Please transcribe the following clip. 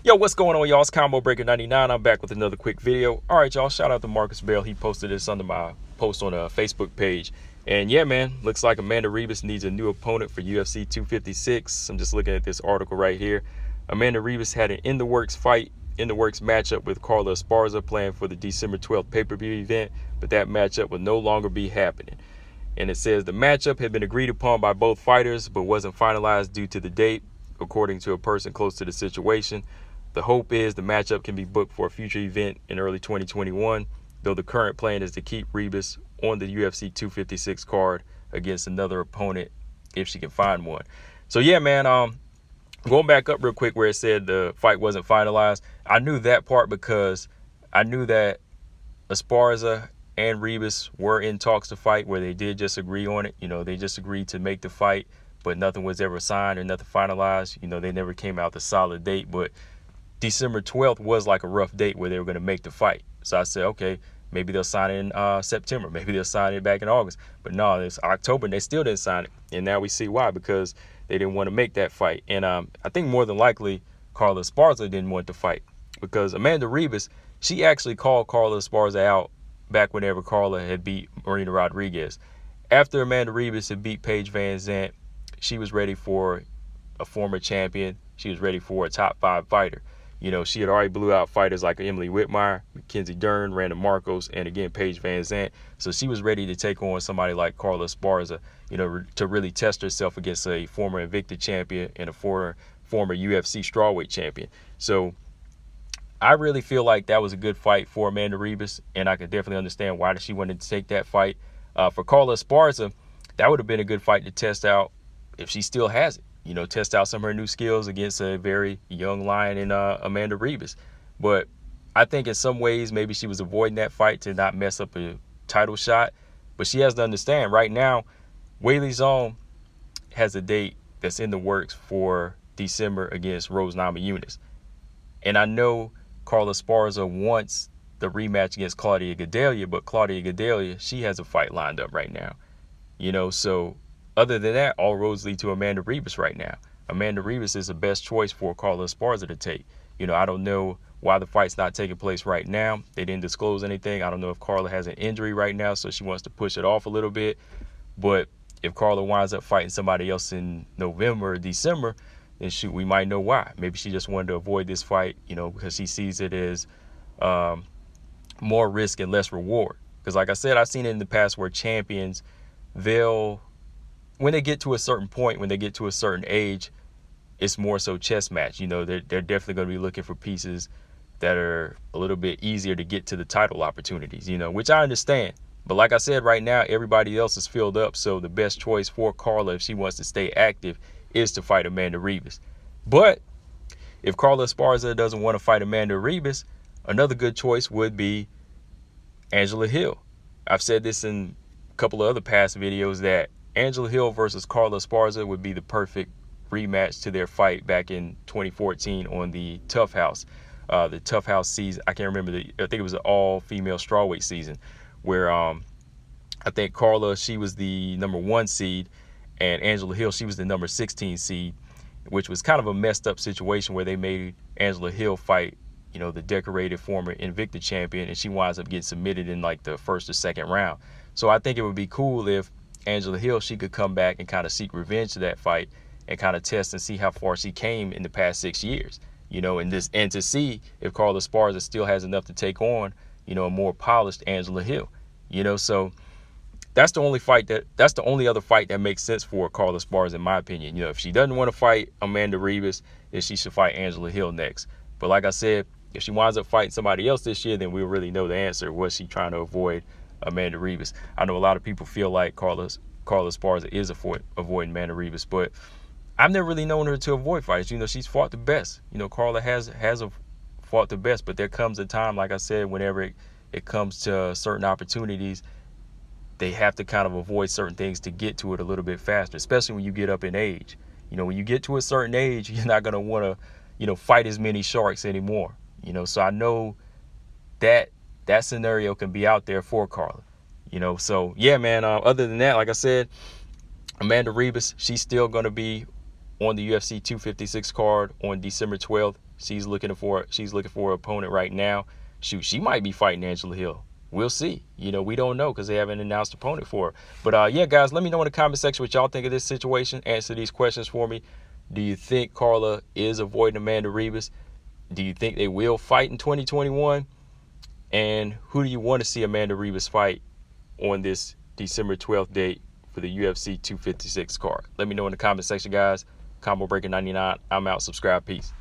Yo, what's going on, y'all? It's Combo Breaker 99. I'm back with another quick video. All right, y'all, shout out to Marcus Bell. He posted this under my post on a Facebook page. And yeah, man, looks like Amanda Ribas needs a new opponent for UFC 256. I'm just looking at this article right here. Amanda Ribas had an in-the-works matchup with Carla Esparza planned for the December 12th pay-per-view event, but that matchup will no longer be happening. And it says the matchup had been agreed upon by both fighters, but wasn't finalized due to the date, according to a person close to the situation. The hope is the matchup can be booked for a future event in early 2021, though the current plan is to keep Ribas on the UFC 256 card against another opponent if she can find one. So yeah, man, going back up real quick where it said the fight wasn't finalized, I knew that part because I knew that Esparza and Ribas were in talks to fight where they did just agree on it. You know, they just agreed to make the fight, but nothing was ever signed or nothing finalized. You know, they never came out the solid date, but December 12th was like a rough date where they were going to make the fight. So I said, okay, maybe they'll sign it in September. Maybe they'll sign it back in August. But no, it's October and they still didn't sign it. And now we see why, because they didn't want to make that fight. And I think more than likely, Carla Esparza didn't want to fight because Amanda Ribas, she actually called Carla Esparza out back whenever Carla had beat Marina Rodriguez. After Amanda Ribas had beat Paige Van Zandt, she was ready for a former champion. She was ready for a top 5 fighter. You know, she had already blew out fighters like Emily Whitmire, Mackenzie Dern, Randa Marcos, and again, Paige Van Zandt. So she was ready to take on somebody like Carla Esparza, you know, to really test herself against a former Invicta champion and a former UFC strawweight champion. So I really feel like that was a good fight for Amanda Ribas, and I could definitely understand why she wanted to take that fight. For Carla Esparza, that would have been a good fight to test out if she still has it. You know, test out some of her new skills against a very young lion in Amanda Ribas. But I think in some ways maybe she was avoiding that fight to not mess up a title shot. But she has to understand right now, Weili Zhang has a date that's in the works for December against Rose Namajunas. And I know Carla Esparza wants the rematch against Claudia Gadelha, but Claudia Gadelha, she has a fight lined up right now. You know, so other than that, all roads lead to Amanda Ribas right now. Amanda Ribas is the best choice for Carla Esparza to take. You know, I don't know why the fight's not taking place right now. They didn't disclose anything. I don't know if Carla has an injury right now, so she wants to push it off a little bit. But if Carla winds up fighting somebody else in November or December, then shoot, we might know why. Maybe she just wanted to avoid this fight, you know, because she sees it as more risk and less reward. Because like I said, I've seen it in the past where champions, when they get to a certain point, when they get to a certain age, it's more so chess match. You know, they're definitely going to be looking for pieces that are a little bit easier to get to the title opportunities, you know, which I understand. But like I said, right now, everybody else is filled up. So the best choice for Carla, if she wants to stay active, is to fight Amanda Ribas. But if Carla Esparza doesn't want to fight Amanda Ribas, another good choice would be Angela Hill. I've said this in a couple of other past videos that Angela Hill versus Carla Esparza would be the perfect rematch to their fight back in 2014 on the Tough House. The Tough House season, I can't remember, I think it was an all-female strawweight season where I think Carla, she was the number 1 seed, and Angela Hill, she was the number 16 seed, which was kind of a messed up situation where they made Angela Hill fight, you know, the decorated former Invicta champion, and she winds up getting submitted in like the first or second round. So I think it would be cool if Angela Hill, she could come back and kind of seek revenge to that fight and kind of test and see how far she came in the past 6 years, you know, and to see if Carla Esparza still has enough to take on, you know, a more polished Angela Hill, you know. So that's the only other fight that makes sense for Carla Esparza, in my opinion. You know, if she doesn't want to fight Amanda Ribas, then she should fight Angela Hill next. But like I said, if she winds up fighting somebody else this year, then we'll really know the answer. Was she trying to avoid Amanda Ribas? I know a lot of people feel like Carla Esparza is avoiding Amanda Ribas, but I've never really known her to avoid fights. You know, she's fought the best. You know, Carla has fought the best, but there comes a time, like I said, whenever it comes to certain opportunities, they have to kind of avoid certain things to get to it a little bit faster, especially when you get up in age. You know, when you get to a certain age, you're not going to want to, you know, fight as many sharks anymore. You know, so I know that scenario can be out there for Carla. You know, so yeah, man, other than that, like I said, Amanda Ribas, she's still going to be on the UFC 256 card on December 12th She's looking for an opponent right now. Shoot, she might be fighting Angela Hill. We'll see. You know, we don't know because they haven't announced opponent for her. But yeah, guys, let me know in the comment section what y'all think of this situation. Answer these questions for me. Do you think Carla is avoiding Amanda Ribas? Do you think they will fight in 2021? And who do you want to see Amanda Ribas fight on this December 12th date for the UFC 256 card? Let me know in the comment section, guys. Combo Breaker 99. I'm out. Subscribe. Peace.